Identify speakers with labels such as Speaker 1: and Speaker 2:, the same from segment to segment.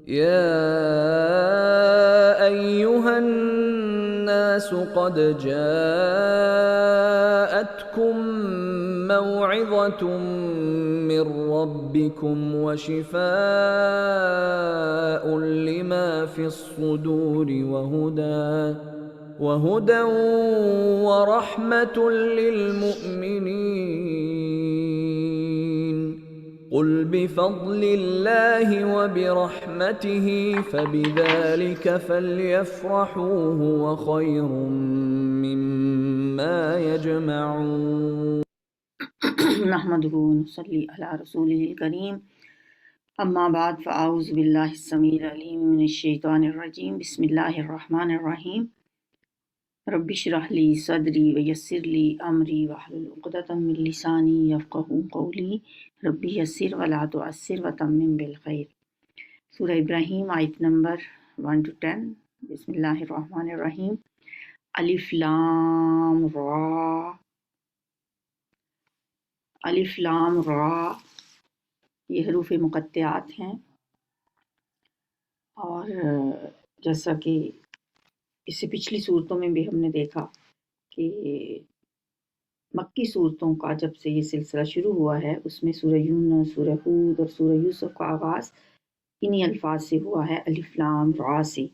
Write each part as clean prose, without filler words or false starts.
Speaker 1: يا أيها الناس قد جاءتكم موعظة من ربكم وشفاء لما في الصدور وهدى ورحمة للمؤمنين. قل بفضل الله وبرحمته فبذلك فليفرحوا هو خير مما يجمعون.
Speaker 2: نحمده ونصلي على رسوله الكريم اما بعد فاعوذ بالله السميع العليم من الشيطان الرجيم بسم الله الرحمن الرحيم رب اشرح لي صدري ويسر لي امري واحلل عقدة من لساني يفقهوا قولي رب يسر ولا تعسر وتمم بالخير. سورہ ابراہیم آیت نمبر 1 to 10. بسم اللہ الرحمن الرحیم. الف لام را، الف لام را یہ حروف مقطعات ہیں، اور جیسا کہ اس سے پچھلی صورتوں میں بھی ہم نے دیکھا کہ مکی صورتوں کا جب سے یہ سلسلہ شروع ہوا ہے اس میں سورہ یونس، سورہ ہود اور سورہ یوسف کا آغاز انہی الفاظ سے ہوا ہے، الف لام را سے.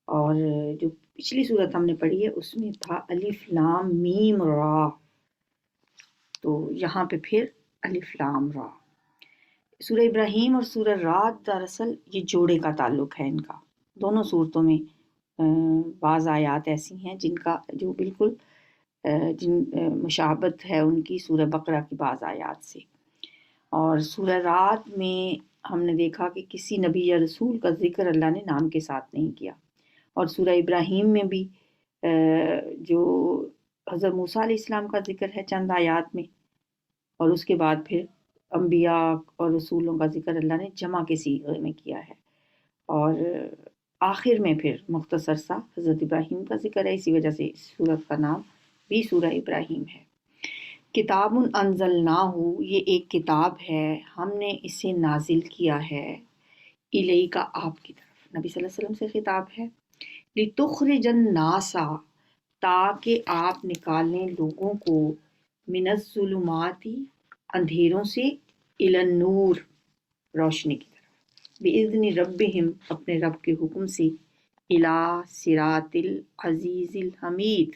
Speaker 2: اور جو پچھلی صورت ہم نے پڑھی ہے اس میں تھا الف لام میم را، تو یہاں پہ پھر الف لام را. سورہ ابراہیم اور سورہ رعد دراصل یہ جوڑے کا تعلق ہے ان کا. دونوں صورتوں میں بعض آیات ایسی ہیں جن کا جو بالکل مشابہت ہے ان کی سورہ بقرہ کی بعض آیات سے. اور سورہ رعد میں ہم نے دیکھا کہ کسی نبی یا رسول کا ذکر اللہ نے نام کے ساتھ نہیں کیا. اور سورہ ابراہیم میں بھی جو حضرت موسیٰ علیہ السلام کا ذکر ہے چند آیات میں، اور اس کے بعد پھر انبیاء اور رسولوں کا ذکر اللہ نے جمع کے صیغے میں کیا ہے. اور آخر میں پھر مختصر سا حضرت ابراہیم کا ذکر ہے، اسی وجہ سے اس سورت کا نام بھی سورہ ابراہیم ہے. کتاب انزلناہ، یہ ایک کتاب ہے، ہم نے اسے نازل کیا ہے، الیک آپ کی طرف، نبی صلی اللہ علیہ وسلم سے خطاب ہے. لتخرج الناس، تاکہ آپ نکالیں لوگوں کو، من الظلمات اندھیروں سے، الی النور روشنی کی طرف، باذن ربہم اپنے رب کے حکم سے، الی صراط العزیز الحمید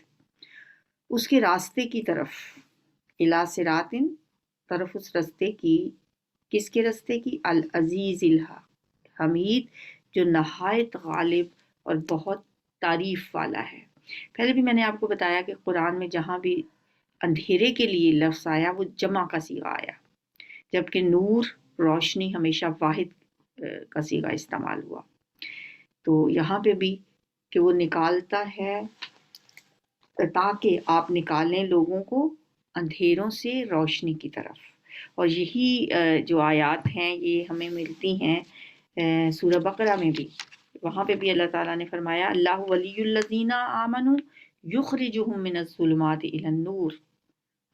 Speaker 2: اس کے راستے کی طرف، الی صراط طرف اس راستے کی، کس کے راستے کی؟ العزیز الحمید جو نہایت غالب اور بہت تعریف والا ہے. پہلے بھی میں نے آپ کو بتایا کہ قرآن میں جہاں بھی اندھیرے کے لیے لفظ آیا وہ جمع کا صیغہ آیا، جبکہ نور روشنی ہمیشہ واحد کا صیغہ استعمال ہوا. تو یہاں پہ بھی کہ وہ نکالتا ہے تاکہ آپ نکالیں لوگوں کو اندھیروں سے روشنی کی طرف. اور یہی جو آیات ہیں یہ ہمیں ملتی ہیں سورہ بقرہ میں بھی. وہاں پہ بھی اللہ تعالیٰ نے فرمایا اللہ ولی الذین آمنوا یخرجہم من الظلمات الی النور،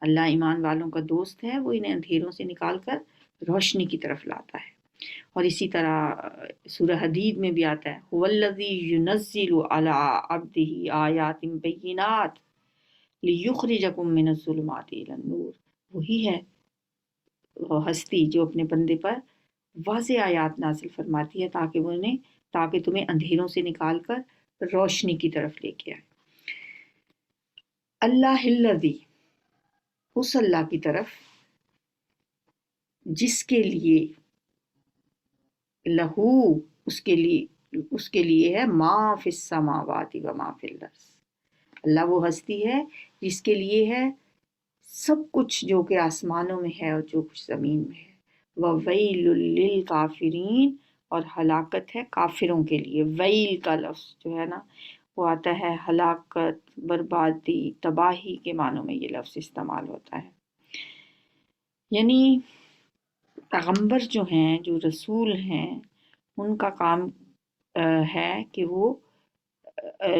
Speaker 2: اللہ ایمان والوں کا دوست ہے، وہ انہیں اندھیروں سے نکال کر روشنی کی طرف لاتا ہے. اور اسی طرح سورہ حدید میں بھی آتا ہے هو الذی ینزل علی عبدہ آیات بینات لیخرجکم من الظلمات الی النور، وہی ہے وہ ہستی جو اپنے بندے پر واضح آیات نازل فرماتی ہے تاکہ تمہیں اندھیروں سے نکال کر روشنی کی طرف لے کے آئے. اللہ الذی، اس اللہ کی طرف جس کے لیے، لہو اس کے لیے ہے، ما فی السماوات و ما فی الارض، اللہ وہ ہستی ہے جس کے لیے ہے سب کچھ جو کہ آسمانوں میں ہے اور جو کچھ زمین میں ہے. وَوَيْلٌ لِّلْكَافِرِينَ، اور ہلاکت ہے کافروں کے لیے. ویل کا لفظ جو ہے نا وہ آتا ہے ہلاکت، بربادی، تباہی کے معنوں میں یہ لفظ استعمال ہوتا ہے. یعنی پیغمبر جو ہیں، جو رسول ہیں، ان کا کام ہے کہ وہ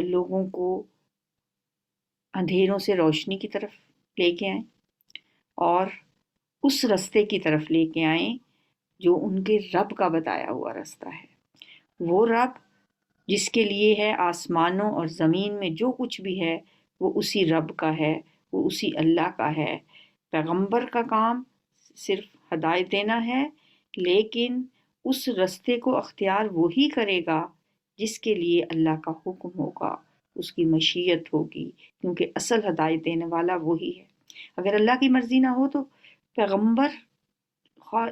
Speaker 2: لوگوں کو اندھیروں سے روشنی کی طرف لے کے آئیں اور اس رستے کی طرف لے کے آئیں جو ان کے رب کا بتایا ہوا راستہ ہے. وہ رب جس کے لیے ہے آسمانوں اور زمین میں جو کچھ بھی ہے، وہ اسی رب کا ہے، وہ اسی اللہ کا ہے۔ پیغمبر کا کام صرف ہدایت دینا ہے، لیکن اس رستے کو اختیار وہی کرے گا جس کے لیے اللہ کا حکم ہوگا، اس کی مشیت ہوگی، کیونکہ اصل ہدایت دینے والا وہی ہے۔ اگر اللہ کی مرضی نہ ہو تو پیغمبر خواہ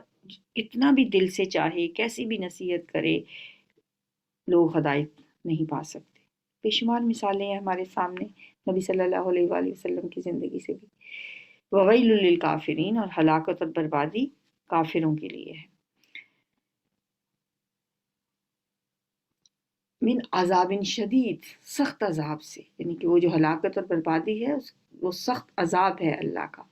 Speaker 2: کتنا بھی دل سے چاہے، کیسی بھی نصیحت کرے، لوگ ہدایت نہیں پا سکتے۔ بے شمار مثالیں ہیں ہمارے سامنے نبی صلی اللہ علیہ وآلہ وسلم کی زندگی سے بھی۔ وَوَيْلٌ لِّلْكَافِرِينَ، اور ہلاکت اور بربادی کافروں کے لیے ہے۔ من عذاب شدید، سخت عذاب سے، یعنی کہ وہ جو ہلاکت اور بربادی ہے وہ سخت عذاب ہے اللہ کا۔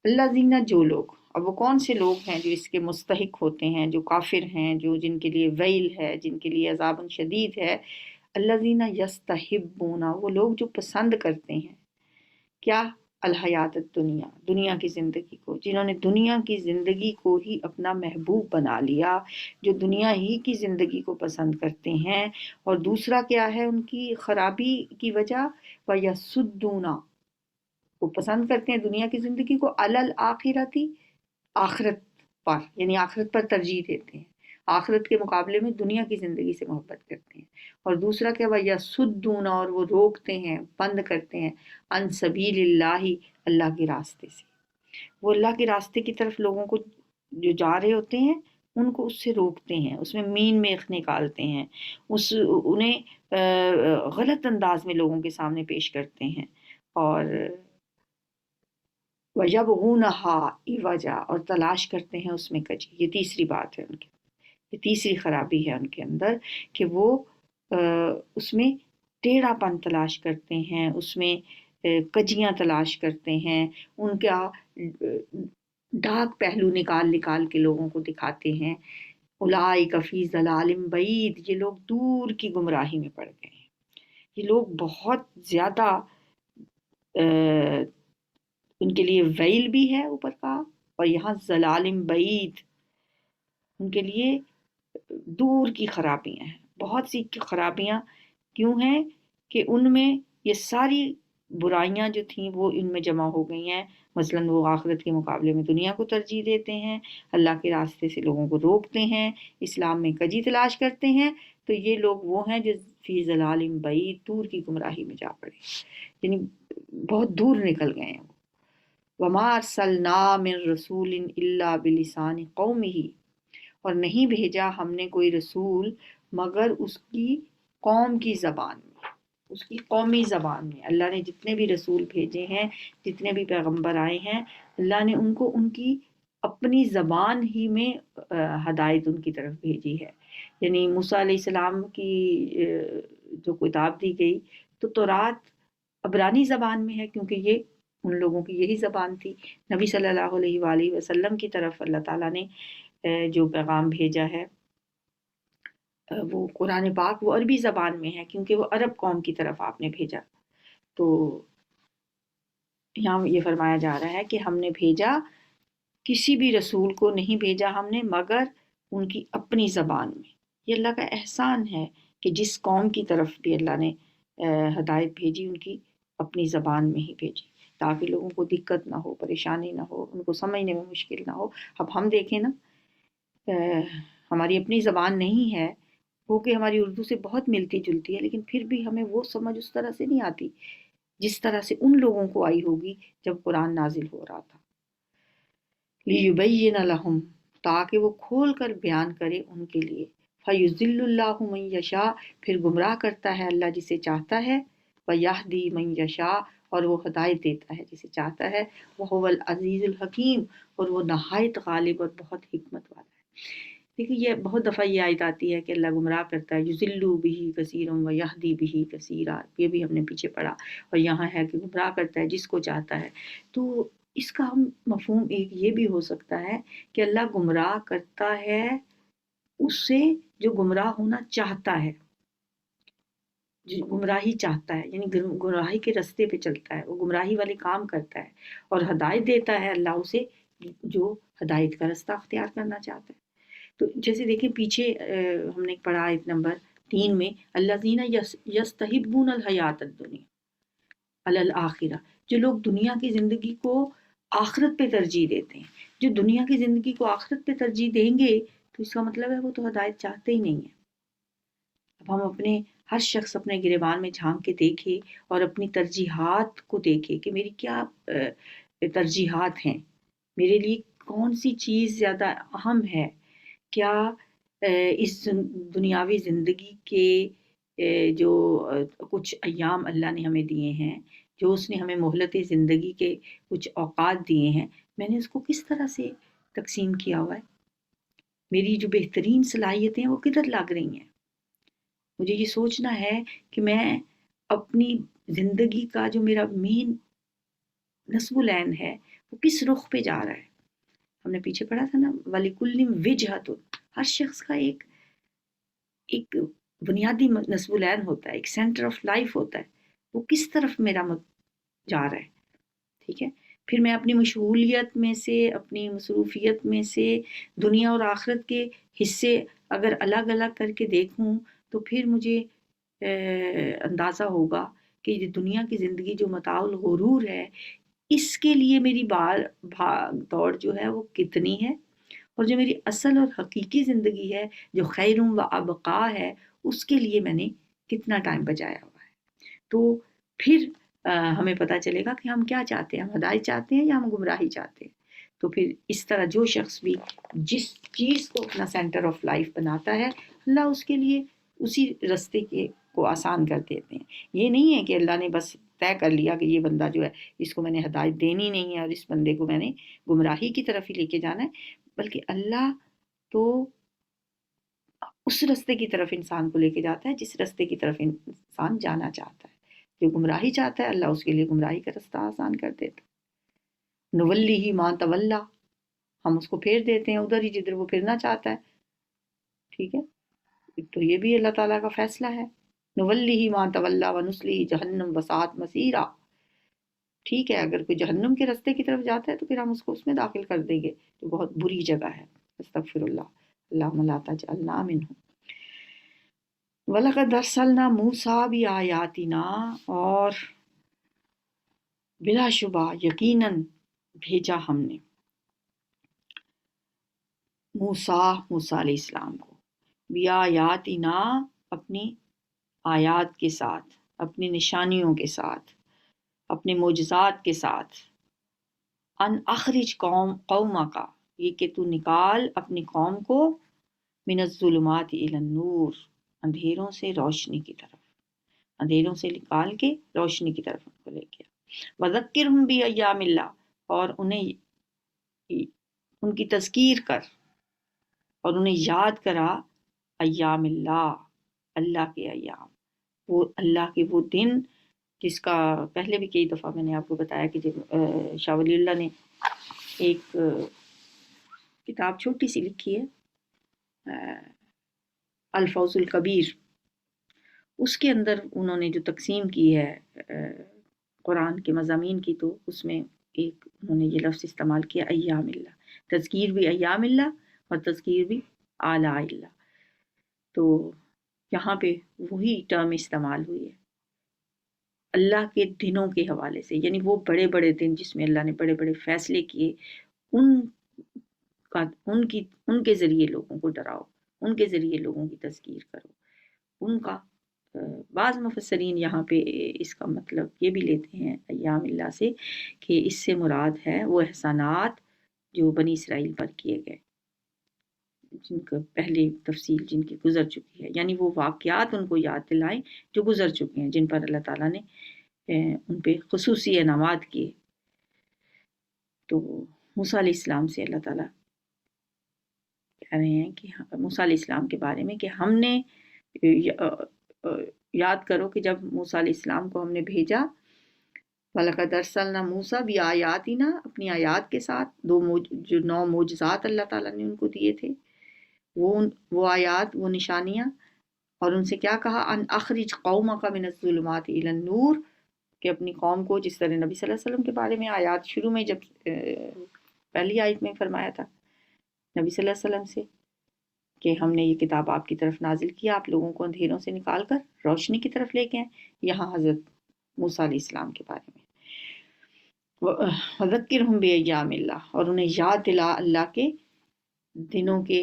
Speaker 2: اللہ زینہ، جو لوگ، اب وہ کون سے لوگ ہیں جو اس کے مستحق ہوتے ہیں، جو کافر ہیں، جو جن کے لیے ویل ہے، جن کے لیے عذاب شدید ہے۔ اللہ زینہ یستحبون، وہ لوگ جو پسند کرتے ہیں کیا؟ الحیات الدنیا، دنیا کی زندگی کو، جنہوں نے دنیا کی زندگی کو ہی اپنا محبوب بنا لیا، جو دنیا ہی کی زندگی کو پسند کرتے ہیں۔ اور دوسرا کیا ہے ان کی خرابی کی وجہ؟ وَيَصُدُّونَ، وہ پسند کرتے ہیں دنیا کی زندگی کو، علی الآخرتی، آخرت پر، یعنی آخرت پر ترجیح دیتے ہیں، آخرت کے مقابلے میں دنیا کی زندگی سے محبت کرتے ہیں۔ اور دوسرا کیا؟ وَيَصُدُّونَ، اور وہ روکتے ہیں، بند کرتے ہیں، عن سبیل اللہ، اللہ کے راستے سے۔ وہ اللہ کے راستے کی طرف لوگوں کو جو جا رہے ہوتے ہیں ان کو اس سے روکتے ہیں، اس میں مین میخ نکالتے ہیں، انہیں غلط انداز میں لوگوں کے سامنے پیش کرتے ہیں، اور وَيَبْغُونَهَا عِوَجًا، اور تلاش کرتے ہیں اس میں کجی۔ یہ تیسری بات ہے ان کی، یہ تیسری خرابی ہے ان کے اندر کہ وہ اس میں ٹیڑھا پن تلاش کرتے ہیں، اس میں کجیاں تلاش کرتے ہیں، ان کا ڈاک پہلو نکال نکال کے لوگوں کو دکھاتے ہیں۔ اولئک فی ضلال بعید، یہ لوگ دور کی گمراہی میں پڑ گئے ہیں، یہ لوگ بہت زیادہ ان کے لیے ویل بھی ہے اوپر کا، اور یہاں ضلال بعید، ان کے لیے دور کی خرابیاں ہیں، بہت سی خرابیاں کیوں ہیں کہ ان میں یہ ساری برائیاں جو تھیں وہ ان میں جمع ہو گئی ہیں۔ مثلاً وہ آخرت کے مقابلے میں دنیا کو ترجیح دیتے ہیں، اللہ کے راستے سے لوگوں کو روکتے ہیں، اسلام میں کجی تلاش کرتے ہیں، تو یہ لوگ وہ ہیں جو فی ضلال بعید، دور کی گمراہی میں جا پڑے، یعنی بہت دور نکل گئے ہیں۔ وما ارسلنا من رسول الا بلسان قومہ، اور نہیں بھیجا ہم نے کوئی رسول مگر اس کی قوم کی زبان میں، اس کی قومی زبان میں۔ اللہ نے جتنے بھی رسول بھیجے ہیں، جتنے بھی پیغمبر آئے ہیں، اللہ نے ان کو ان کی اپنی زبان ہی میں ہدایت ان کی طرف بھیجی ہے۔ یعنی موسیٰ علیہ السلام کی جو کتاب دی گئی تو تورات عبرانی زبان میں ہے، کیونکہ یہ ان لوگوں کی یہی زبان تھی۔ نبی صلی اللہ علیہ وآلہ وسلم کی طرف اللہ تعالیٰ نے جو پیغام بھیجا ہے وہ قرآن پاک، وہ عربی زبان میں ہے، کیونکہ وہ عرب قوم کی طرف آپ نے بھیجا۔ تو یہاں یہ فرمایا جا رہا ہے کہ ہم نے بھیجا، کسی بھی رسول کو نہیں بھیجا ہم نے مگر ان کی اپنی زبان میں۔ یہ اللہ کا احسان ہے کہ جس قوم کی طرف بھی اللہ نے ہدایت بھیجی ان کی اپنی زبان میں ہی بھیجی، تاکہ لوگوں کو دقت نہ ہو، پریشانی نہ ہو، ان کو سمجھنے میں مشکل نہ ہو۔ اب ہم دیکھیں نا، ہماری اپنی زبان نہیں ہے، وہ کہ ہماری اردو سے بہت ملتی جلتی ہے، لیکن پھر بھی ہمیں وہ سمجھ اس طرح سے نہیں آتی جس طرح سے ان لوگوں کو آئی ہوگی جب قرآن نازل ہو رہا تھا۔ لِيُبَيِّنَ لَهُمْ، تاکہ وہ کھول کر بیان کرے ان کے لیے۔ فَيُضِلُّ اللَّهُ مَن يَشَاءُ، پھر گمراہ کرتا ہے اللہ جسے چاہتا ہے، وَيَهْدِي مَن يَشَاءُ، اور وہ ہدایت دیتا ہے جسے چاہتا ہے، وَهُوَ الْعَزِيزُ الْحَكِيمُ، اور وہ نہایت غالب اور بہت حکمت والا ہے۔ دیکھیے یہ بہت دفعہ یہ آیت آتی ہے کہ اللہ گمراہ کرتا ہے، یُضِلُّ بِهِ كَثِيرًا وَيَهْدِي بِهِ كَثِيرًا، یہ بھی ہم نے پیچھے پڑھا، اور یہاں ہے کہ گمراہ کرتا ہے جس کو چاہتا ہے۔ تو اس کا ہم مفہوم ایک یہ بھی ہو سکتا ہے کہ اللہ گمراہ کرتا ہے اس سے جو گمراہ ہونا چاہتا ہے، جو گمراہی چاہتا ہے، یعنی گمراہی کے راستے پہ چلتا ہے، وہ گمراہی والے کام کرتا ہے، اور ہدایت دیتا ہے اللہ اسے جو ہدایت کا راستہ اختیار کرنا چاہتا ہے۔ تو جیسے دیکھیں پیچھے ہم نے پڑھا آیت نمبر 3 میں الذین یستحبون الحیات الدنیا علی الآخرہ، جو لوگ دنیا کی زندگی کو آخرت پہ ترجیح دیتے ہیں، جو دنیا کی زندگی کو آخرت پہ ترجیح دیں گے تو اس کا مطلب ہے وہ تو ہدایت چاہتے ہی نہیں ہیں۔ اب ہم ہر شخص اپنے گریبان میں جھانک کے دیکھے اور اپنی ترجیحات کو دیکھے کہ میری کیا ترجیحات ہیں، میرے لیے کون سی چیز زیادہ اہم ہے، کیا اس دنیاوی زندگی کے جو کچھ ایام اللہ نے ہمیں دیے ہیں، جو اس نے ہمیں مہلت زندگی کے کچھ اوقات دیے ہیں، میں نے اس کو کس طرح سے تقسیم کیا ہوا ہے، میری جو بہترین صلاحیتیں ہیں وہ کدھر لگ رہی ہیں۔ مجھے یہ سوچنا ہے کہ میں اپنی زندگی کا جو میرا مین نصب العین ہے وہ کس رخ پہ جا رہا ہے۔ ہم نے پیچھے پڑھا تھا نا وَلِكُلٍّ وِجْهَةٌ، ہر شخص کا ایک بنیادی نصب العین ہوتا ہے، ایک سینٹر آف لائف ہوتا ہے، وہ کس طرف میرا جا رہا ہے، ٹھیک ہے۔ پھر میں اپنی مشغولیت میں سے، اپنی مصروفیت میں سے دنیا اور آخرت کے حصے اگر الگ الگ کر کے دیکھوں تو پھر مجھے اندازہ ہوگا کہ یہ دنیا کی زندگی جو متاع الغرور ہے، اس کے لیے میری بھاگ دوڑ جو ہے وہ کتنی ہے، اور جو میری اصل اور حقیقی زندگی ہے جو خیر و ابقا ہے، اس کے لیے میں نے کتنا ٹائم بچایا ہوا ہے۔ تو پھر ہمیں پتہ چلے گا کہ ہم کیا چاہتے ہیں، ہم ہدایت چاہتے ہیں یا ہم گمراہی چاہتے ہیں۔ تو پھر اس طرح جو شخص بھی جس چیز کو اپنا سینٹر آف لائف بناتا ہے، اللہ اس کے لیے اسی رستے کو آسان کر دیتے ہیں۔ یہ نہیں ہے کہ اللہ نے بس طے کر لیا کہ یہ بندہ جو ہے اس کو میں نے ہدایت دینی نہیں ہے اور اس بندے کو میں نے گمراہی کی طرف ہی لے کے جانا ہے، بلکہ اللہ تو اس رستے کی طرف انسان کو لے کے جاتا ہے جس رستے کی طرف انسان جانا چاہتا ہے۔ جو گمراہی چاہتا ہے اللہ اس کے لیے گمراہی کا رستہ آسان کر دیتا ہے۔ نولی ما تولا، ہم اس کو پھیر دیتے ہیں ادھر ہی جدھر وہ پھرنا چاہتا ہے، ٹھیک ہے۔ تو یہ بھی اللہ تعالیٰ کا فیصلہ ہے، نولی ما تولا ونصلیہ جہنم وساءت مصیرا، ٹھیک ہے۔ اگر کوئی جہنم کے رستے کی طرف جاتا ہے تو پھر ہم اس کو اس میں داخل کر دیں گے، جو بہت بری جگہ ہے۔ استغفر اللہ، اللہم لا تجعلنا منہم۔ وَلَقَدْ أَرْسَلْنَا مُوسَىٰ بِآيَاتِنَا، اور بلا شبہ یقیناً بھیجا ہم نے موسیٰ علیہ السلام کو، بِآيَاتِنَا اپنی آیات کے ساتھ، اپنی نشانیوں کے ساتھ، اپنے معجزات کے ساتھ، ان اخرج قومک، یہ کہ تو نکال اپنی قوم کو من الظلمات الی النور، اندھیروں سے روشنی کی طرف، اندھیروں سے نکال کے روشنی کی طرف ان کو لے گیا۔ وذکرہم بایام اللہ، اور انہیں ان کی تذکیر کر اور انہیں یاد کرا ایام اللہ، اللہ کے ایام، وہ اللہ کے وہ دن جس کا پہلے بھی کئی دفعہ میں نے آپ کو بتایا کہ جب شاہ ولی اللہ نے ایک کتاب چھوٹی سی لکھی ہے الفوز الکبیر، اس کے اندر انہوں نے جو تقسیم کی ہے قرآن کے مضامین کی، تو اس میں ایک انہوں نے یہ لفظ استعمال کیا ایام اللہ، تذکیر بھی ایام اللہ اور تذکیر بھی آلاء اللہ۔ تو یہاں پہ وہی ٹرم استعمال ہوئی ہے اللہ کے دنوں کے حوالے سے، یعنی وہ بڑے بڑے دن جس میں اللہ نے بڑے بڑے فیصلے کیے، ان کے ذریعے لوگوں کو ڈراؤ، ان کے ذریعے لوگوں کی تذکیر کرو ان کا۔ بعض مفسرین یہاں پہ اس کا مطلب یہ بھی لیتے ہیں ایام اللہ سے کہ اس سے مراد ہے وہ احسانات جو بنی اسرائیل پر کیے گئے، جن کا پہلے تفصیل جن کی گزر چکی ہے، یعنی وہ واقعات ان کو یاد دلائیں جو گزر چکے ہیں، جن پر اللہ تعالیٰ نے ان پہ خصوصی انعامات کیے۔ تو موسیٰ علیہ السلام سے اللہ تعالیٰ کہہ رہے ہیں کہ موسیٰ علیہ السلام کے بارے میں کہ ہم نے یاد کرو کہ جب موسیٰ علیہ السلام کو ہم نے بھیجا، وَلَقَدْ أَرْسَلْنَا مُوسَىٰ بِآيَاتِنَا، اپنی آیات کے ساتھ، جو 9 معجزات اللہ تعالیٰ نے ان کو دیے تھے، وہ آیات، وہ نشانیاں، اور ان سے کیا کہا ان اخرج قومک من الظلمات الی النور، کہ اپنی قوم کو، جس طرح نبی صلی اللہ علیہ وسلم کے بارے میں آیات شروع میں جب پہلی آیت میں فرمایا تھا نبی صلی اللہ علیہ وسلم سے کہ ہم نے یہ کتاب آپ کی طرف نازل کیا، آپ لوگوں کو اندھیروں سے نکال کر روشنی کی طرف لے کے آئیں۔ یہاں حضرت موسیٰ علیہ السلام کے بارے میں وَذَكِّرْهُمْ بِأَيَّامِ اللَّهِ، اور انہیں یاد دلا اللہ کے دنوں کے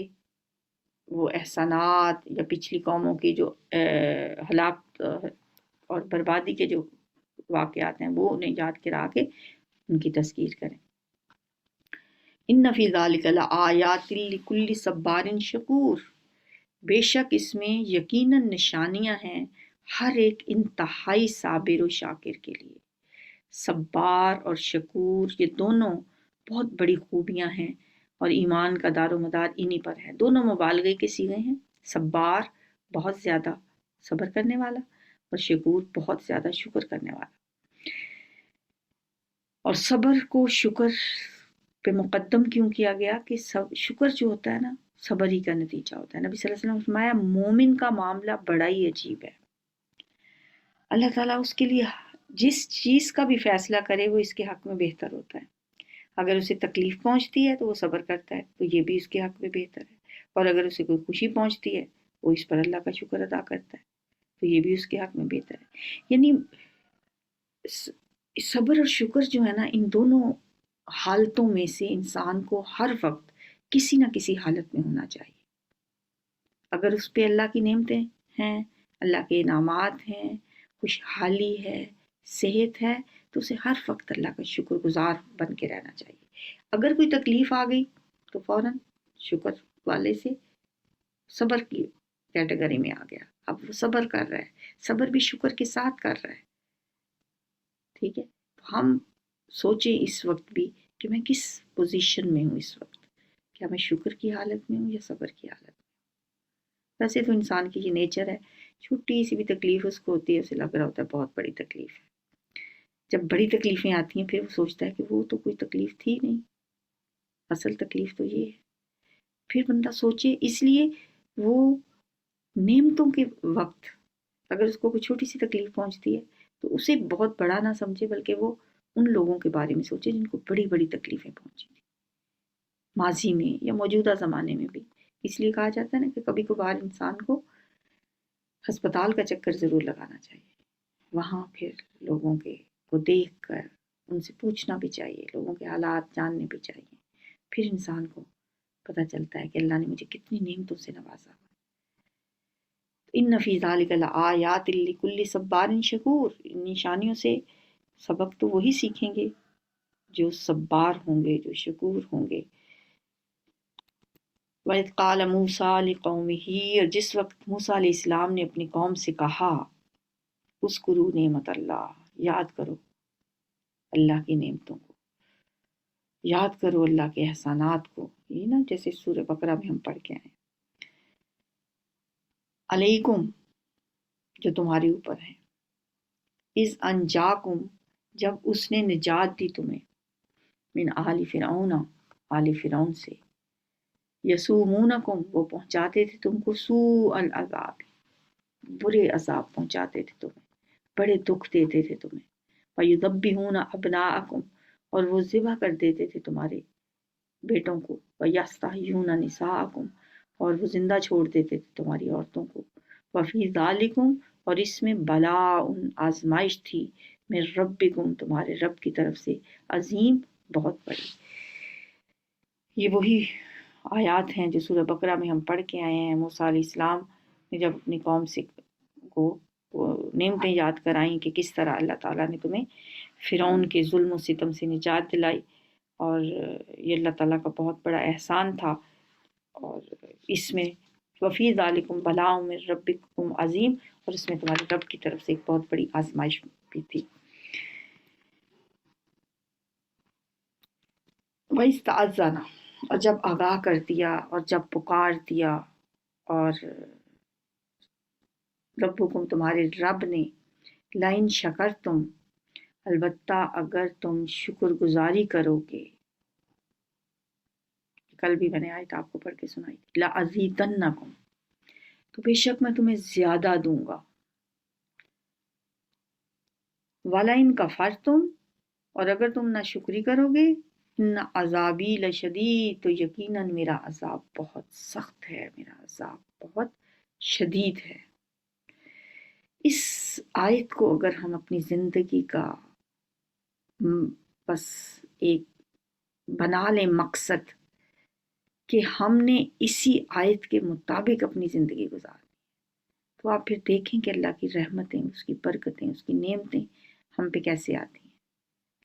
Speaker 2: وہ احسانات یا پچھلی قوموں کی جو ہلاک اور بربادی کے جو واقعات ہیں وہ انہیں یاد کرا کے ان کی تذکیر کریں۔ ان فی ذلک لآیات لکل صبار شکور، بے شک اس میں یقیناً نشانیاں ہیں ہر ایک انتہائی صابر و شاکر کے لیے۔ صبار اور شکور یہ دونوں بہت بڑی خوبیاں ہیں اور ایمان کا دار و مدار انہی پر ہے۔ دونوں مبالغے کے صیغے ہیں، صبار بہت زیادہ صبر کرنے والا اور شکور بہت زیادہ شکر کرنے والا۔ اور صبر کو شکر پہ مقدم کیوں کیا گیا کہ شکر جو ہوتا ہے نا صبر ہی کا نتیجہ ہوتا ہے۔ نبی صلی اللہ علیہ وسلم نے فرمایا مومن کا معاملہ بڑا ہی عجیب ہے، اللہ تعالیٰ اس کے لیے جس چیز کا بھی فیصلہ کرے وہ اس کے حق میں بہتر ہوتا ہے۔ اگر اسے تکلیف پہنچتی ہے تو وہ صبر کرتا ہے تو یہ بھی اس کے حق میں بہتر ہے، اور اگر اسے کوئی خوشی پہنچتی ہے وہ اس پر اللہ کا شکر ادا کرتا ہے تو یہ بھی اس کے حق میں بہتر ہے۔ یعنی صبر اور شکر جو ہے نا ان دونوں حالتوں میں سے انسان کو ہر وقت کسی نہ کسی حالت میں ہونا چاہیے۔ اگر اس پہ اللہ کی نعمتیں ہیں، اللہ کے انعامات ہیں، خوشحالی ہے، صحت ہے، تو اسے ہر وقت اللہ کا شکر گزار بن کے رہنا چاہیے۔ اگر کوئی تکلیف آ گئی تو فوراً شکر والے سے صبر کی کیٹیگری میں آ گیا، اب وہ صبر کر رہا ہے، صبر بھی شکر کے ساتھ کر رہا ہے۔ ٹھیک ہے، تو ہم سوچیں اس وقت بھی کہ میں کس پوزیشن میں ہوں اس وقت، کیا میں شکر کی حالت میں ہوں یا صبر کی حالت میں؟ ویسے تو انسان کی یہ نیچر ہے، چھوٹی سی بھی تکلیف اس کو ہوتی ہے اسے لگ رہا ہوتا ہے بہت بڑی تکلیف ہے۔ جب بڑی تکلیفیں آتی ہیں پھر وہ سوچتا ہے کہ وہ تو کوئی تکلیف تھی نہیں، اصل تکلیف تو یہ ہے۔ پھر بندہ سوچے، اس لیے وہ نعمتوں کے وقت اگر اس کو کوئی چھوٹی سی تکلیف پہنچتی ہے تو اسے بہت بڑا نہ سمجھے، بلکہ وہ ان لوگوں کے بارے میں سوچے جن کو بڑی بڑی تکلیفیں پہنچی تھیں ماضی میں یا موجودہ زمانے میں بھی۔ اس لیے کہا جاتا ہے نا کہ کبھی کبھار انسان کو ہسپتال کا چکر ضرور لگانا چاہیے، وہاں پھر لوگوں کے کو دیکھ کر ان سے پوچھنا بھی چاہیے، لوگوں کے حالات جاننے بھی چاہیے، پھر انسان کو پتہ چلتا ہے کہ اللہ نے مجھے کتنی نعمتوں سے نوازا۔ ان فی ذلک لآیات لکل صبار شکور، ان نشانیوں سے سبق تو وہی سیکھیں گے جو صبار ہوں گے، جو شکور ہوں گے۔ وَإِذْ قَالَ مُوسَىٰ لِقَوْمِهِ، اور جس وقت موسیٰ علیہ السلام نے اپنی قوم سے کہا، اذکروا نعمت اللہ، یاد کرو اللہ کی نعمتوں کو، یاد کرو اللہ کے احسانات کو، یہ نا جیسے سورہ بقرہ میں ہم پڑھ کے آئے، علیکم جو تمہارے اوپر ہے، اذ انجاکم جب اس نے نجات دی تمہیں، من آل فرعون آل فرعون سے، یسومونکم وہ پہنچاتے تھے تم کو سوء العذاب برے عذاب پہنچاتے تھے تمہیں، بڑے دکھ دیتے تھے تمہیں، وَيُذَبِّحُونَ أَبْنَاءَكُمْ اور وہ ذبح کر دیتے تھے تمہارے بیٹوں کو، وَيَسْتَحْيُونَ نِسَاءَكُمْ اور وہ زندہ چھوڑ دیتے تھے تمہاری عورتوں کو، وَفِي ذَلِكُمْ اور اس میں بلاء آزمائش تھی، من ربکم تمہارے رب کی طرف سے، عظیم بہت بڑی۔ یہ وہی آیات ہیں جو سورہ بقرہ میں ہم پڑھ کے آئے ہیں۔ موسیٰ علیہ السلام نے جب اپنی قوم سے کو نعمتیں یاد کرائیں کہ کس طرح اللہ تعالیٰ نے تمہیں فرعون کے ظلم و ستم سے نجات دلائی، اور یہ اللہ تعالیٰ کا بہت بڑا احسان تھا، اور اس میں وفی ذالکم بلاء من ربکم عظیم، اور اس میں تمہارے رب کی طرف سے ایک بہت بڑی آزمائش بھی تھی۔ وَإِسْتَأَذَّنَ اور جب آگاہ کر دیا اور جب پکار دیا، اور ربکم تمہارے رب نے، لَإِن شَكَرْتُمْ البتہ اگر تم شکر گزاری کرو گے، کل بھی میں نے آیت آپ کو پڑھ کے سنائی تھی، لَأَزِيدَنَّكُمْ تو بے شک میں تمہیں زیادہ دوں گا، وَلَئِن كَفَرْتُمْ اور اگر تم نہ شکری کرو گے، ان عذابی لشدید، تو یقیناً میرا عذاب بہت سخت ہے، میرا عذاب بہت شدید ہے۔ اس آیت کو اگر ہم اپنی زندگی کا بس ایک بنا لیں مقصد کہ ہم نے اسی آیت کے مطابق اپنی زندگی گزارنی، تو آپ پھر دیکھیں کہ اللہ کی رحمتیں، اس کی برکتیں، اس کی نعمتیں ہم پہ کیسے آتی ہیں۔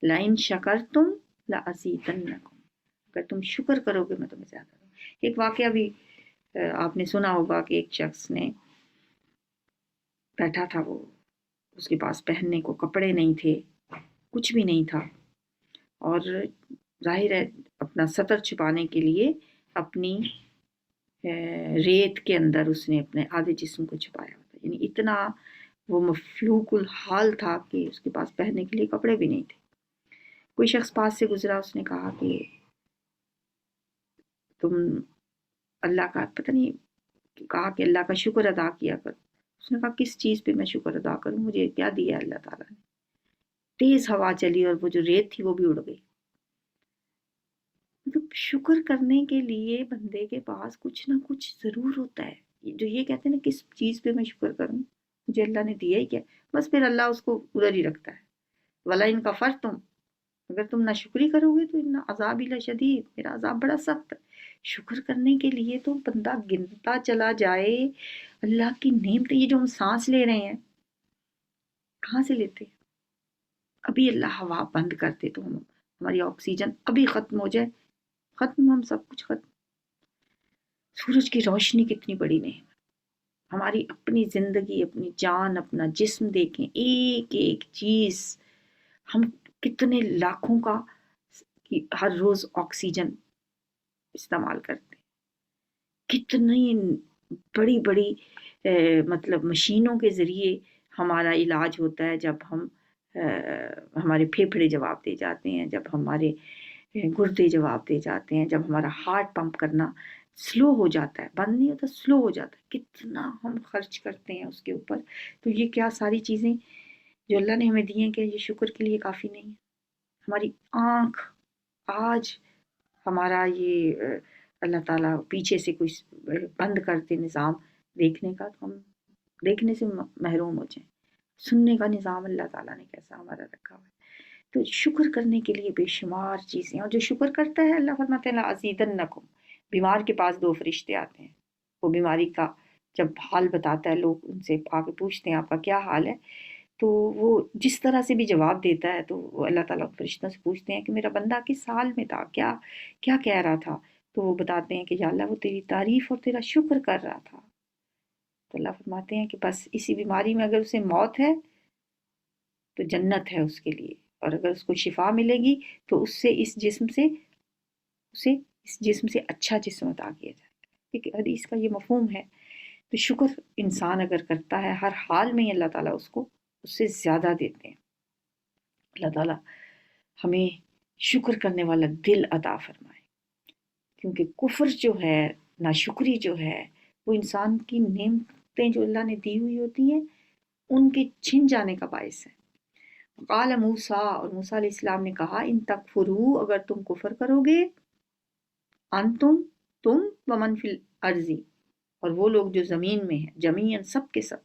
Speaker 2: لَإِن شَكَرْتُمْ لَأَزِيدَنَّكُمْ، اگر تم شکر کرو گے میں تمہیں زیادہ دوں۔ ایک واقعہ بھی آپ نے سنا ہوگا کہ ایک شخص نے بیٹھا تھا، وہ اس کے پاس پہننے کو کپڑے نہیں تھے، کچھ بھی نہیں تھا، اور ظاہر ہے اپنا سطر چھپانے کے لیے اپنی ریت کے اندر اس نے اپنے آدھے جسم کو چھپایا ہوتا، یعنی اتنا وہ مفلوق الحال تھا کہ اس کے پاس پہننے کے لیے کپڑے بھی نہیں تھے۔ کوئی شخص پاس سے گزرا، اس نے کہا کہ تم اللہ کا پتہ نہیں، کہا کہ اللہ کا شکر ادا کیا کر۔ اس نے کہا کس چیز پہ میں شکر ادا کروں، مجھے کیا دیا اللہ تعالیٰ نے؟ تیز ہوا چلی اور وہ جو ریت تھی وہ بھی اڑ گئی۔ مطلب شکر کرنے کے لیے بندے کے پاس کچھ نہ کچھ ضرور ہوتا ہے۔ جو یہ کہتے ہیں نا کس چیز پہ میں شکر کروں، مجھے اللہ نے دیا ہی کیا، بس پھر اللہ اس کو ادھر ہی رکھتا ہے۔ وَلَئِن كَفَرْتُمْ، اگر تم ناشکری کرو گے تو ان عذابی لشدید، میرا عذاب بڑا سخت ہے۔ شکر کرنے کے لیے تو بندہ گنتا چلا جائے اللہ کی نعمتیں۔ یہ جو ہم سانس لے رہے ہیں، کہاں سے لیتے ہیں؟ ابھی اللہ ہوا بند کر دے تو ہماری آکسیجن ابھی ختم ہو جائے، ختم، ہم سب کچھ ختم۔ سورج کی روشنی کتنی بڑی نعمت، ہماری اپنی زندگی، اپنی جان، اپنا جسم دیکھیں، ایک ایک چیز ہم کتنے لاکھوں کا ہر روز آکسیجن استعمال کرتے ہیں، کتنی بڑی بڑی مطلب مشینوں کے ذریعے ہمارا علاج ہوتا ہے، جب ہم ہمارے پھیپھڑے جواب دے جاتے ہیں، جب ہمارے گردے جواب دے جاتے ہیں، جب ہمارا ہارٹ پمپ کرنا سلو ہو جاتا ہے، بند نہیں ہوتا، سلو ہو جاتا ہے، کتنا ہم خرچ کرتے ہیں اس کے اوپر۔ تو یہ کیا ساری چیزیں جو اللہ نے ہمیں دی ہیں، کہ یہ شکر کے لیے کافی نہیں ہے؟ ہماری آنکھ، آج ہمارا یہ اللہ تعالیٰ پیچھے سے کوئی بند کرتے نظام دیکھنے کا، تو ہم دیکھنے سے محروم ہو جائیں۔ سننے کا نظام اللہ تعالیٰ نے کیسا ہمارا رکھا ہوا ہے۔ تو شکر کرنے کے لیے بے شمار چیزیں، اور جو شکر کرتا ہے اللہ فرماتے ہیں لَأَزِيدَنَّكُمْ۔ بیمار کے پاس 2 فرشتے آتے ہیں، وہ بیماری کا جب حال بتاتا ہے، لوگ ان سے آ کے پوچھتے ہیں آپ کا کیا حال ہے، تو وہ جس طرح سے بھی جواب دیتا ہے، تو وہ اللہ تعالیٰ فرشتوں سے پوچھتے ہیں کہ میرا بندہ کس حال میں تھا، کیا کیا کہہ رہا تھا، تو وہ بتاتے ہیں کہ یا اللہ وہ تیری تعریف اور تیرا شکر کر رہا تھا۔ تو اللہ فرماتے ہیں کہ بس اسی بیماری میں اگر اسے موت ہے تو جنت ہے اس کے لیے، اور اگر اس کو شفا ملے گی تو اس سے اس جسم سے اسے اس جسم سے اچھا جسم عطا کیا جائے۔ ایک حدیث کا یہ مفہوم ہے۔ تو شکر انسان اگر کرتا ہے ہر حال میں، اللہ تعالیٰ اس کو اس سے زیادہ دیتے ہیں۔ اللہ تعالیٰ ہمیں شکر کرنے والا دل عطا فرمائے، کیونکہ کفر جو ہے، ناشکری جو ہے، وہ انسان کی نعمتیں جو اللہ نے دی ہوئی ہوتی ہیں ان کے چھن جانے کا باعث ہے۔ قال موسیٰ، اور موسیٰ علیہ السلام نے کہا ان تکفروا، اگر تم کفر کرو گے، تم ومن فی الارض، اور وہ لوگ جو زمین میں ہیں، جمیعاً سب کے سب،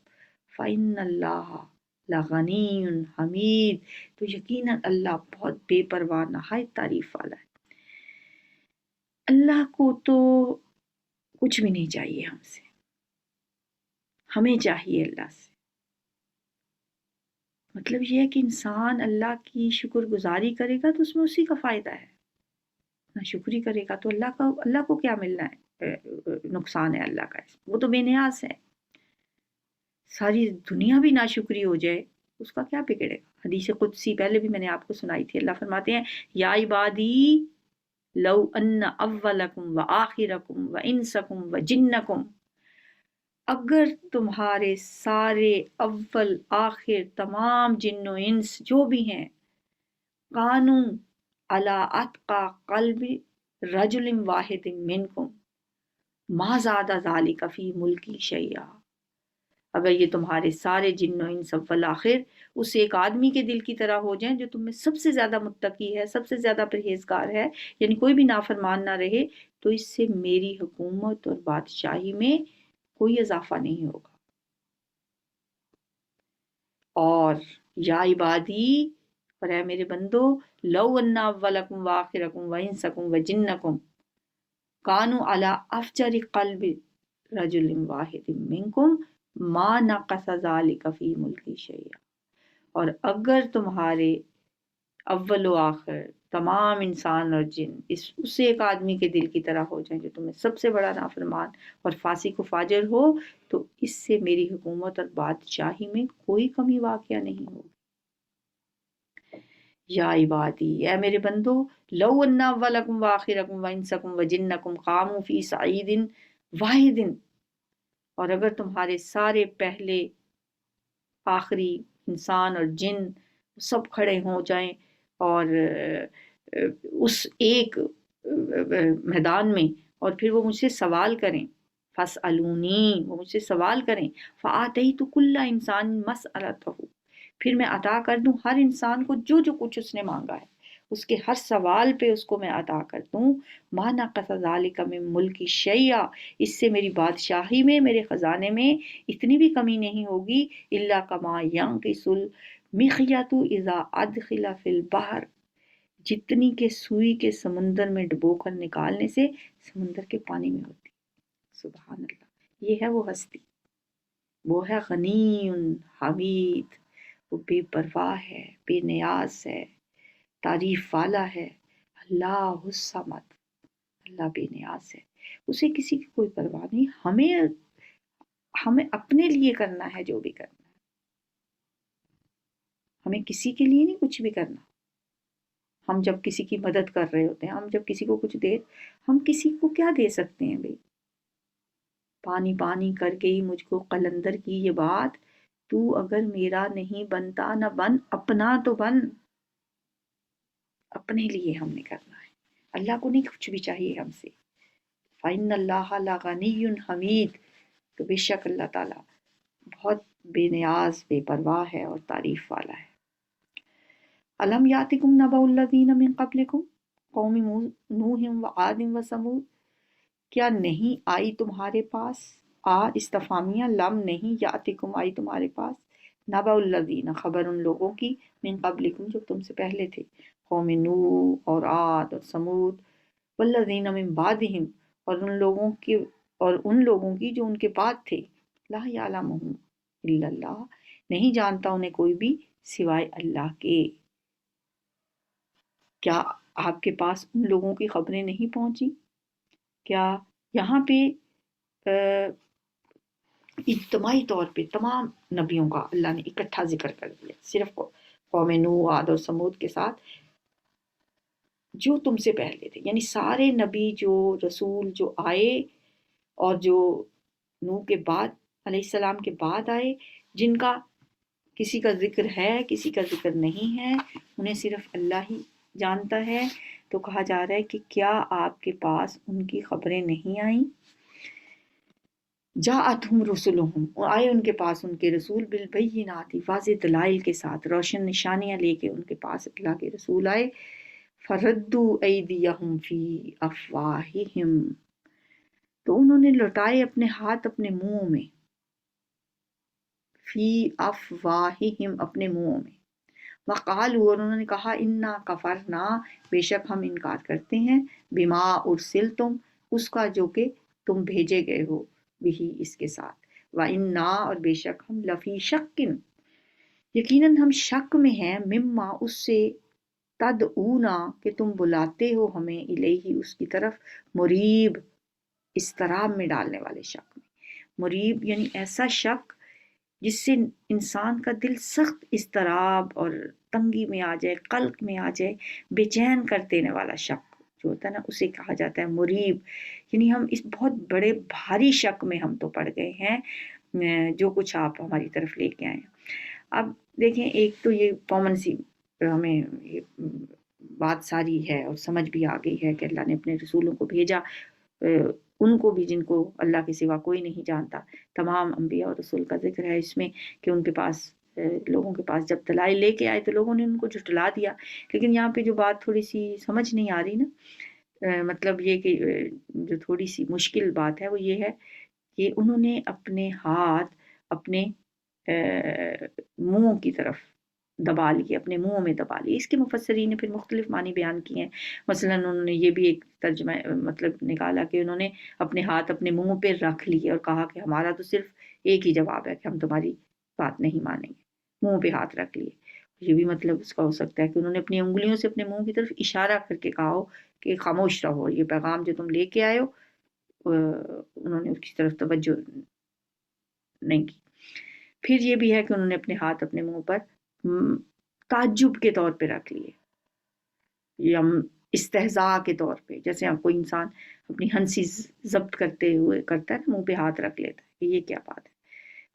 Speaker 2: فإن اللہ لغنی حمید، تو یقیناً اللہ بہت بے پرواہ نہایت تعریف والا ہے۔ اللہ کو تو کچھ بھی نہیں چاہیے ہم سے، ہمیں چاہیے اللہ سے۔ مطلب یہ ہے کہ انسان اللہ کی شکر گزاری کرے گا تو اس میں اسی کا فائدہ ہے، ناشکری کرے گا تو اللہ کو کیا ملنا ہے، نقصان ہے اللہ کا، وہ تو بے نیاز ہے۔ ساری دنیا بھی ناشکری ہو جائے اس کا کیا بگڑے گا۔ حدیث قدسی پہلے بھی میں نے آپ کو سنائی تھی، اللہ فرماتے ہیں یا عبادی لو ان اولکم وآخرکم وانسکم وجنکم، اگر تمہارے سارے اول آخر تمام جن و انس جو بھی ہیں، قانون علی اتقى قلب رجل واحد منکم ما زاد ذلك فی ملکی شیئا، اگر یہ تمہارے سارے جن و انس والآخر اس ایک آدمی کے دل کی طرح ہو جائیں جو تم میں سب سے زیادہ متقی ہے، سب سے زیادہ پرہیزگار ہے، یعنی کوئی بھی نافرمان نہ رہے، تو اس سے میری حکومت اور بادشاہی میں کوئی اضافہ نہیں ہوگا۔ اور یا عبادی، اور اے میرے بندو، لو ان اولکم وآخرکم وانسکم وجنکم کانوا علی افجر قلب رجل واحد منکم ما نقص ذلک فی ملکی شیئا، اور اگر تمہارے اول و آخر تمام انسان اور جن اس ایک آدمی کے دل کی طرح ہو جائیں جو تمہیں سب سے بڑا نافرمان اور فاسق و فاجر ہو، تو اس سے میری حکومت اور بادشاہی میں کوئی کمی واقعہ نہیں ہوگی۔ یا عبادی، اے میرے بندو، لو ان اولکم وآخرکم وانسکم وجنکم قاموا فی صعید واحد، اور اگر تمہارے سارے پہلے آخری انسان اور جن سب کھڑے ہو جائیں اور اس ایک میدان میں، اور پھر وہ مجھ سے سوال کریں، فاسألونی، وہ مجھ سے سوال کریں، فآتیت کل انسان مسألتہ، پھر میں عطا کر دوں ہر انسان کو جو جو کچھ اس نے مانگا ہے، اس کے ہر سوال پہ اس کو میں عطا کر دوں، ما نقص ذلک من ملکی شیئا، اس سے میری بادشاہی میں، میرے خزانے میں اتنی بھی کمی نہیں ہوگی، الا کما ینقص المخیط اذا ادخل فی البحر، جتنی کہ سوئی کے سمندر میں ڈبو کر نکالنے سے سمندر کے پانی میں ہوتی۔ سبحان اللہ، یہ ہے وہ ہستی، وہ ہے غنی حمید، وہ بے پرواہ ہے، بے نیاز ہے، تعریف والا ہے، اللہ الصمد، اللہ بے نیاز ہے، اسے کسی کی کوئی پرواہ نہیں، ہمیں اپنے لیے کرنا ہے جو بھی کرنا ہے، ہمیں کسی کے لیے نہیں کچھ بھی کرنا۔ ہم جب کسی کی مدد کر رہے ہوتے ہیں، ہم جب کسی کو کچھ ہم کسی کو کیا دے سکتے ہیں بھئی؟ پانی پانی کر گئی مجھ کو قلندر کی یہ بات، تو اگر میرا نہیں بنتا نہ بن، اپنا تو بن، اپنے لیے ہم نے کرنا ہے، اللہ کو نہیں کچھ بھی چاہیے ہم سے۔ فَإِنَّ اللَّهَ لَغَنِيٌّ حَمِيدٌ، تو بے شک اللہ تعالیٰ بہت بے نیاز، بے پرواہ ہے اور تعریف والا ہے۔ أَلَمْ يَأْتِكُمْ نَبَأُ الَّذِينَ مِن قَبْلِكُمْ قَوْمِ نُوحٍ وَعَادٍ وَثَمُودَ، کیا نہیں آئی تمہارے پاس، استفہامیہ، لم نہیں، یاتکم آئی تمہارے پاس، نبأ الذین، خبر ان لوگوں کی، من قبلکم جو تم سے پہلے تھے، قوم نوح اور عاد اور سمود، والذین من بعدہم، اور ان لوگوں کی جو ان کے بعد تھے، لا یعلمہم الا اللہ، نہیں جانتا انہیں کوئی بھی سوائے اللہ کے۔ کیا آپ کے پاس ان لوگوں کی خبریں نہیں پہنچی؟ کیا یہاں پہ اجتماعی طور پہ تمام نبیوں کا اللہ نے اکٹھا ذکر کر دیا، صرف قوم نوح، عاد اور سمود کے ساتھ جو تم سے پہلے تھے، یعنی سارے نبی جو رسول جو آئے اور جو نوح کے بعد علیہ السلام کے بعد آئے، جن کا کسی کا ذکر ہے کسی کا ذکر نہیں ہے، انہیں صرف اللہ ہی جانتا ہے، تو کہا جا رہا ہے کہ کیا آپ کے پاس ان کی خبریں نہیں آئیں؟ جاءتہم رسلہم، آئے ان کے پاس ان کے رسول، بالبینات، واضح دلائل کے ساتھ، روشن نشانیاں لے کے ان کے پاس اللہ کے رسول آئے، فردوا ایدیہم فی افواہہم، تو انہوں نے لوٹائے اپنے ہاتھ اپنے منہوں میں، فی افواہہم، اپنے منہوں میں، وقالوا، اور انہوں نے کہا، انا کفرنا، بے شک ہم انکار کرتے ہیں، بما ارسلتم، اس کا جو کہ تم بھیجے گئے ہو، بھی اس کے ساتھ، وَإِنَّا، اور بے شک ہم، لفی شکن، یقیناً ہم شک میں ہیں، مما، اس سے، تدعونا، کہ تم بلاتے ہو ہمیں، الیہ، اس کی طرف، مریب، اضطراب میں ڈالنے والے شک میں، مریب یعنی ایسا شک جس سے انسان کا دل سخت اضطراب اور تنگی میں آ جائے، قلق میں آ جائے، بے چین کر دینے والا شک جو ہوتا ہے نا، اسے کہا جاتا ہے مریب، یعنی ہم اس بہت بڑے بھاری شک میں ہم تو پڑ گئے ہیں جو کچھ آپ ہماری طرف لے کے آئے ہیں۔ اب دیکھیں، ایک تو یہ کامن سی ہمیں یہ بات ساری ہے اور سمجھ بھی آ گئی ہے کہ اللہ نے اپنے رسولوں کو بھیجا ان کو بھی جن کو اللہ کے سوا کوئی نہیں جانتا. تمام انبیاء اور رسول کا ذکر ہے اس میں کہ ان کے پاس لوگوں کے پاس جب دلائل لے کے آئے تو لوگوں نے ان کو جھٹلا دیا. لیکن یہاں پہ جو بات تھوڑی سی سمجھ نہیں آ رہی نا، مطلب یہ کہ جو تھوڑی سی مشکل بات ہے وہ یہ ہے کہ انہوں نے اپنے ہاتھ اپنے منہ کی طرف دبا لیے، اپنے منہ میں دبا لیے. اس کے مفسرین نے پھر مختلف معنی بیان کیے ہیں. مثلا انہوں نے یہ بھی ایک ترجمہ مطلب نکالا کہ انہوں نے اپنے ہاتھ اپنے منہ پہ رکھ لیے اور کہا کہ ہمارا تو صرف ایک ہی جواب ہے کہ ہم تمہاری بات نہیں مانیں گے. منہ پہ ہاتھ رکھ لیے. یہ بھی مطلب اس کا ہو سکتا ہے کہ انہوں نے اپنی انگلیوں سے اپنے منہ کی طرف اشارہ کر کے کہا ہو کہ خاموش رہو، یہ پیغام جو تم لے کے آئے ہو انہوں نے اس کی طرف توجہ نہیں کی. پھر یہ بھی ہے کہ انہوں نے اپنے ہاتھ اپنے منہ پر تعجب کے طور پہ رکھ لیے یا استہزاء کے طور پہ، جیسے کوئی انسان اپنی ہنسی ضبط کرتے ہوئے کرتا ہے منہ پہ ہاتھ رکھ لیتا ہے کہ یہ کیا بات ہے.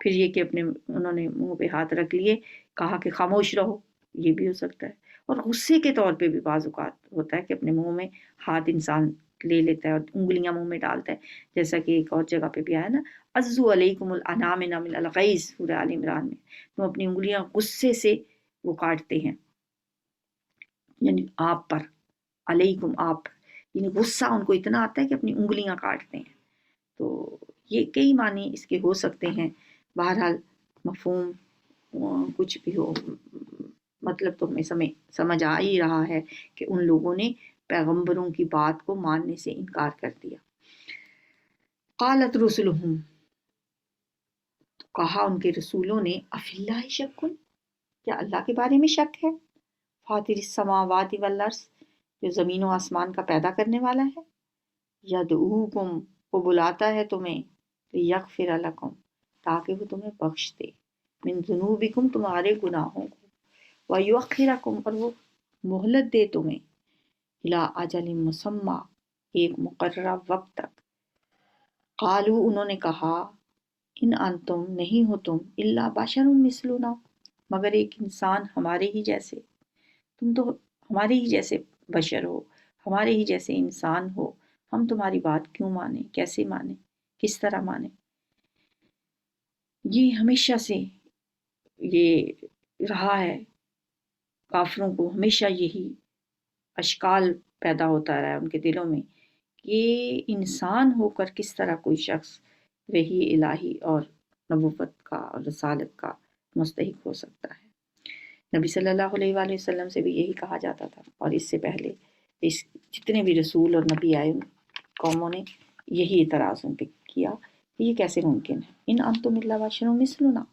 Speaker 2: پھر یہ کہ انہوں نے منہ پہ ہاتھ رکھ لیے، کہا کہ خاموش رہو، یہ بھی ہو سکتا ہے. اور غصے کے طور پہ بھی بعض اوقات ہوتا ہے کہ اپنے منہ میں ہاتھ انسان لے لیتا ہے اور انگلیاں منہ میں ڈالتا ہے، جیسا کہ ایک اور جگہ پہ بھی آیا نا، عزو علیکم الانامل من الغیظ سورہ آل عمران میں، تم اپنی انگلیاں غصے سے وہ کاٹتے ہیں، یعنی آپ پر، علیکم آپ پر، یعنی غصہ ان کو اتنا آتا ہے کہ اپنی انگلیاں کاٹتے ہیں. تو یہ کئی معنی اس کے ہو سکتے ہیں. بہرحال مفہوم کچھ بھی ہو، مطلب تو ہمیں سمجھ آ ہی رہا ہے کہ ان لوگوں نے پیغمبروں کی بات کو ماننے سے انکار کر دیا. قالت رسلہم، تو کہا ان کے رسولوں نے، افی اللہ شک، کیا اللہ کے بارے میں شک ہے؟ فاطر السماوات والارض، جو زمین و آسمان کا پیدا کرنے والا ہے. یدعوکم، وہ بلاتا ہے تمہیں، لیغفر لکم، تاکہ وہ تمہیں بخش دے، من ذنوبکم، تمہارے گناہوں کو، ویؤخرکم، اور وہ مہلت دے تمہیں، الی اجل مسمی، ایک مقررہ وقت تک. قالو، انہوں نے کہا، ان انتم، نہیں ہو تم، الا بشر مثلنا، مگر ایک انسان ہمارے ہی جیسے. تم تو ہمارے ہی جیسے بشر ہو، ہمارے ہی جیسے انسان ہو، ہم تمہاری بات کیوں مانیں، کیسے مانیں، کس طرح مانیں. یہ ہمیشہ سے یہ رہا ہے، کافروں کو ہمیشہ یہی اشکال پیدا ہوتا رہا ہے ان کے دلوں میں کہ انسان ہو کر کس طرح کوئی شخص وحی الہی اور نبوت کا اور رسالت کا مستحق ہو سکتا ہے. نبی صلی اللہ علیہ وآلہ وسلم سے بھی یہی کہا جاتا تھا، اور اس سے پہلے اس جتنے بھی رسول اور نبی آئے قوموں نے یہی اعتراض ان پہ کیا کہ یہ کیسے ممکن ہے. ان انتم الا بشر مثلنا،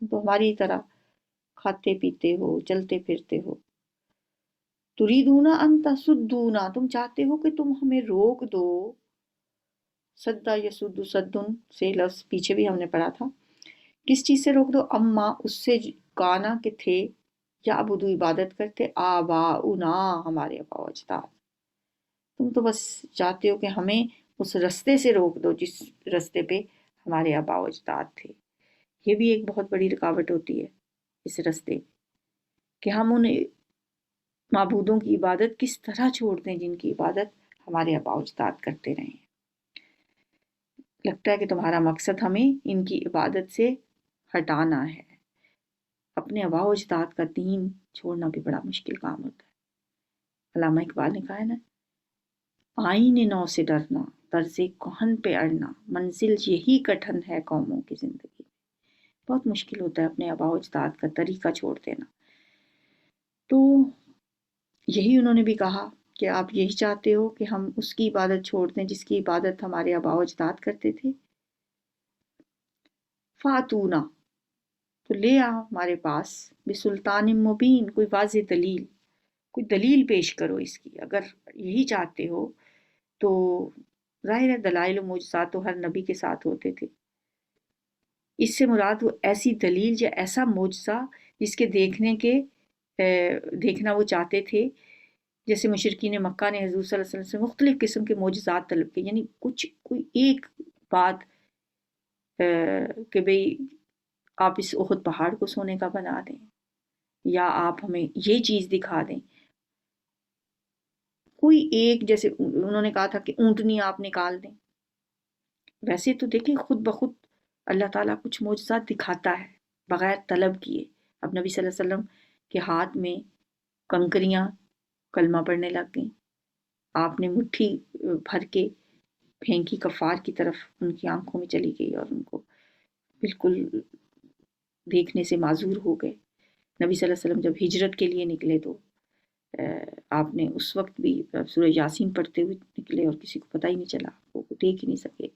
Speaker 2: تم تو ہماری طرح کھاتے پیتے ہو، چلتے پھرتے ہو. تریدون ان تصدونا، تم چاہتے ہو کہ تم ہمیں روک دو. سدا یسد سدن سے لفظ پیچھے بھی ہم نے پڑھا تھا. کس چیز سے روک دو؟ اما، اس سے کانا کہ تھے، یا ابدو عبادت کرتے، آباؤنا، ہمارے آبا و اجداد. تم تو بس چاہتے ہو کہ ہمیں اس رستے سے روک دو جس رستے پہ ہمارے آبا و اجداد تھے. یہ بھی ایک بہت بڑی رکاوٹ ہوتی ہے اس رستے کہ ہم ان معبودوں کی عبادت کس طرح چھوڑ دیں جن کی عبادت ہمارے آبا و اجداد کرتے رہے ہیں. لگتا ہے کہ تمہارا مقصد ہمیں ان کی عبادت سے ہٹانا ہے. اپنے آبا و اجداد کا دین چھوڑنا بھی بڑا مشکل کام ہوتا ہے. علامہ اقبال نے کہا ہے نا، آئین نو سے ڈرنا، طرز کہن پہ اڑنا، منزل یہی کٹھن ہے قوموں کی زندگی. بہت مشکل ہوتا ہے اپنے آبا و اجداد کا طریقہ چھوڑ دینا. تو یہی انہوں نے بھی کہا کہ آپ یہی چاہتے ہو کہ ہم اس کی عبادت چھوڑ دیں جس کی عبادت ہمارے آبا و اجداد کرتے تھے. فاتونا، تو لے آ ہمارے پاس، بسلطان مبین، کوئی واضح دلیل، کوئی دلیل پیش کرو اس کی. اگر یہی چاہتے ہو تو ظاہر ہے دلائل و معجزات تو ہر نبی کے ساتھ ہوتے تھے. اس سے مراد وہ ایسی دلیل یا ایسا معجزہ جس کے دیکھنا وہ چاہتے تھے. جیسے مشرکین مکہ نے حضور صلی اللہ علیہ وسلم سے مختلف قسم کے معجزات طلب کیے، یعنی کوئی ایک بات کہ بھئی آپ اس احد پہاڑ کو سونے کا بنا دیں، یا آپ ہمیں یہ چیز دکھا دیں. کوئی ایک، جیسے انہوں نے کہا تھا کہ اونٹنی آپ نکال دیں، ویسے تو دیکھیں خود بخود اللہ تعالیٰ کچھ معجزات دکھاتا ہے بغیر طلب کیے. اب نبی صلی اللہ علیہ وسلم کے ہاتھ میں کنکریاں کلمہ پڑھنے لگ گئیں. آپ نے مٹھی بھر کے پھینکی کفار کی طرف، ان کی آنکھوں میں چلی گئی اور ان کو بالکل دیکھنے سے معذور ہو گئے. نبی صلی اللہ علیہ وسلم جب ہجرت کے لیے نکلے تو آپ نے اس وقت بھی سورہ یاسین پڑھتے ہوئے نکلے اور کسی کو پتہ ہی نہیں چلا، وہ دیکھ ہی نہیں سکے.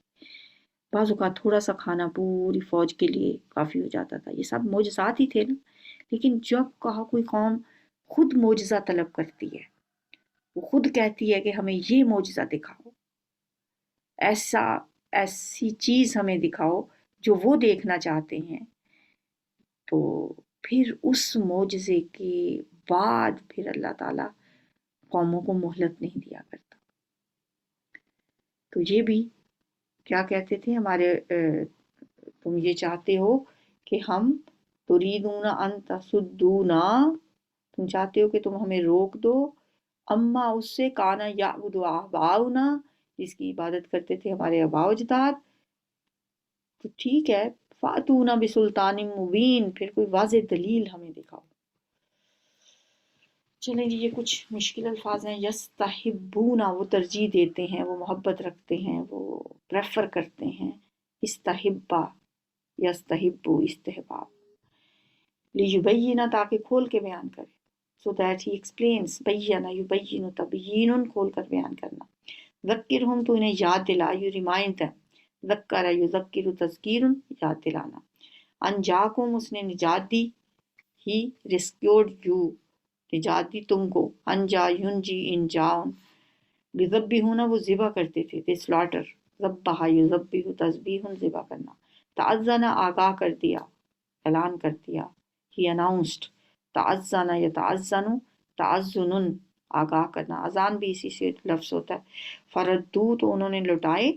Speaker 2: بعض اوقات تھوڑا سا کھانا پوری فوج کے لیے کافی ہو جاتا تھا. یہ سب معجزات ہی تھے نا. لیکن جب کہا کوئی قوم خود معجزہ طلب کرتی ہے، وہ خود کہتی ہے کہ ہمیں یہ معجزہ دکھاؤ، ایسی چیز ہمیں دکھاؤ جو وہ دیکھنا چاہتے ہیں، تو پھر اس معجزے کے بعد پھر اللہ تعالیٰ قوموں کو مہلت نہیں دیا کرتا. تو یہ بھی کیا کہتے تھے ہمارے تم یہ چاہتے ہو کہ ہم تریدون ان تصدونا، تم چاہتے ہو کہ تم ہمیں روک دو، اما اس سے کانا یعبد آباؤنا، جس کی عبادت کرتے تھے ہمارے آباء و اجداد. تو ٹھیک ہے، فاتونا بسلطان مبین، پھر کوئی واضح دلیل ہمیں دکھاؤ. چلیں جی، یہ کچھ مشکل الفاظ ہیں. یستحبونا، وہ ترجیح دیتے ہیں، وہ محبت رکھتے ہیں، وہ پریفر کرتے ہیں. استحبا، یستحبو، استحباب. لیبینا، تاکہ کھول کے بیان کرے. so that he explains. بینا یبین، تبیین، کھول کر بیان کرنا. ذکرہم، تو انہیں یاد دلا. you remind them. ذکر یذکر، تذکیر، یاد دلانا. انجاکم، اس نے نجات دی. he rescued you، نجات دی تم کو. انجا ینجی، انجاؤن. یذبحون، وہ ذبح کرتے تھے. they slaughter. ذبح یذبح، تذبیح، ذبح کرنا. تعزن، آگاہ کر دیا، اعلان کر دیا. he announced. تعزن یتعزن، تعزن، آگاہ کرنا. اذان بھی اسی سے لفظ ہوتا ہے. فردو، تو انہوں نے لوٹائے.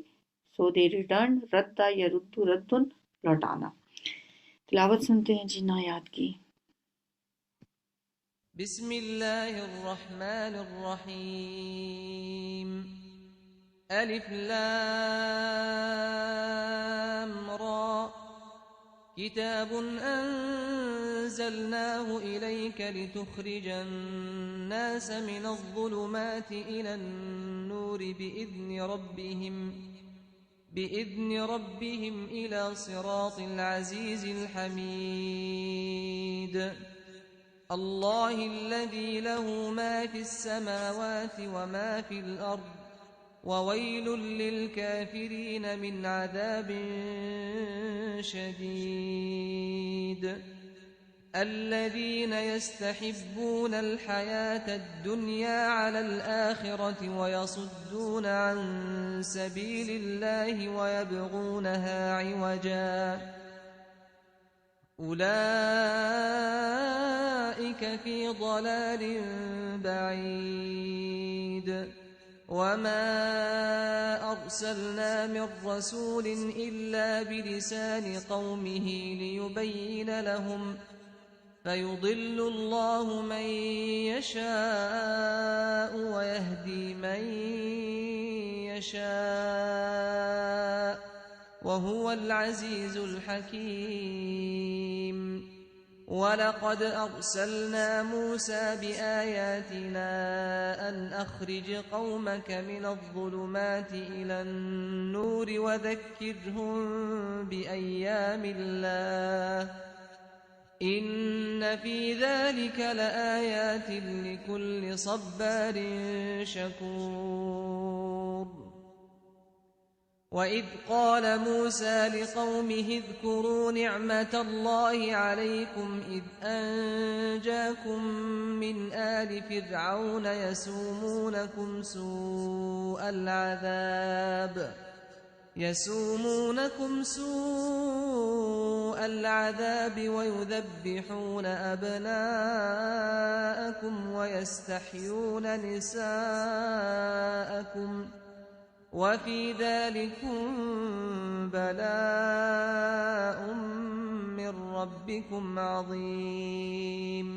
Speaker 2: so they returned. رد یرد، ردن، لوٹانا. تلاوت سنتے ہیں جی نایات کی.
Speaker 3: بسم اللہ الرحمن الرحیم. الف لام را، کتاب انزلناه الیک لتخرج الناس من الظلمات الى النور بإذن ربهم إلى صراط العزيز الحميد. الله الذي له ما في السماوات وما في الأرض وويل للكافرين من عذاب شديد. الذين يستحبون الحياة الدنيا على الآخرة ويصدون عن سبيل الله ويبغونها عوجا، أولئك في ضلال بعيد. وما أرسلنا من رسول إلا بلسان قومه ليبين لهم، فيضل الله من يشاء ويهدي من يشاء، وهو العزيز الحكيم. وَلَقَدْ أَرْسَلْنَا مُوسَى بِآيَاتِنَا أَنْ أَخْرِجْ قَوْمَكَ مِنَ الظُّلُمَاتِ إِلَى النُّورِ وَذَكِّرْهُم بِأَيَّامِ اللَّهِ، إِنَّ فِي ذَلِكَ لَآيَاتٍ لِكُلِّ صَبَّارٍ شَكُورٍ. وَإِذْ قَالَ مُوسَى لِقَوْمِهِ اذْكُرُوا نِعْمَةَ اللَّهِ عَلَيْكُمْ إِذْ أَنْجَاكُمْ مِنْ آلِ فِرْعَوْنَ يَسُومُونَكُمْ سُوءَ الْعَذَابِ وَيُذَبِّحُونَ أَبْنَاءَكُمْ وَيَسْتَحْيُونَ نِسَاءَكُمْ، وَفِي ذَلِكُمْ بَلَاءٌ مِّن رَّبِّكُمْ عَظِيمٌ.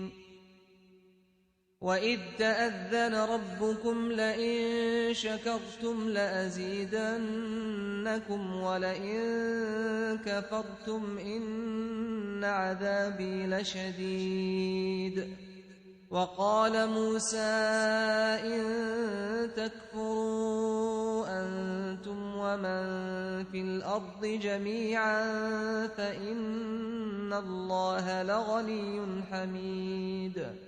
Speaker 3: وَإِذْ تَأَذَّنَ رَبُّكُمْ لَئِن شَكَرْتُمْ لَأَزِيدَنَّكُمْ وَلَئِن كَفَرْتُمْ إِنَّ عَذَابِي لَشَدِيدٌ وَقَالَ مُوسَىٰ إِن تَكْفُرُوا أَنتُمْ وَمَن فِي الْأَرْضِ جَمِيعًا فَإِنَّ اللَّهَ لَغَنِيٌّ حَمِيدٌ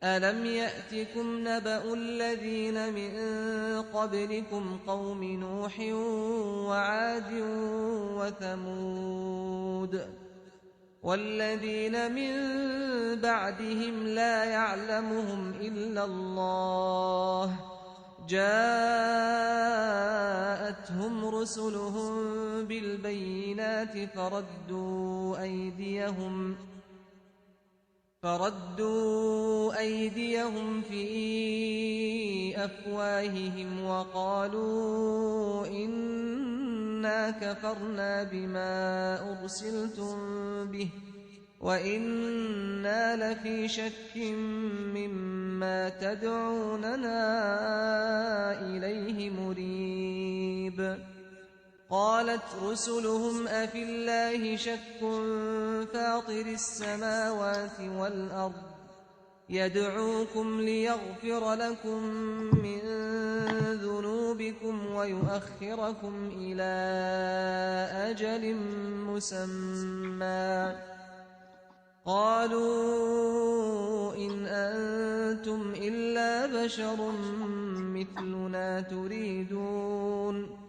Speaker 3: أَلَمْ يَأْتِكُمْ نَبَأُ الَّذِينَ مِن قَبْلِكُمْ قَوْمِ نُوحٍ وَعَادٍ وَثَمُودَ وَالَّذِينَ مِن بَعْدِهِمْ لَا يَعْلَمُهُمْ إِلَّا اللَّهُ جَاءَتْهُمْ رُسُلُهُم بِالْبَيِّنَاتِ فردوا أيديهم في أفواههم وقالوا إنا كفرنا بما أرسلتم به وإنا لفي شك مما تدعوننا إليه مريب قالت رسلهم أفي الله شك فاطر السماوات والأرض يدعوكم ليغفر لكم من ذنوبكم ويؤخركم إلى أجل مسمى قالوا إن أنتم إلا بشر مثلنا تريدون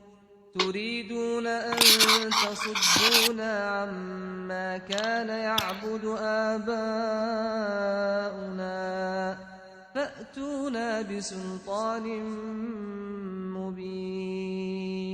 Speaker 3: أن تصدونا عما كان يعبد آباؤنا فأتونا بسلطان مبين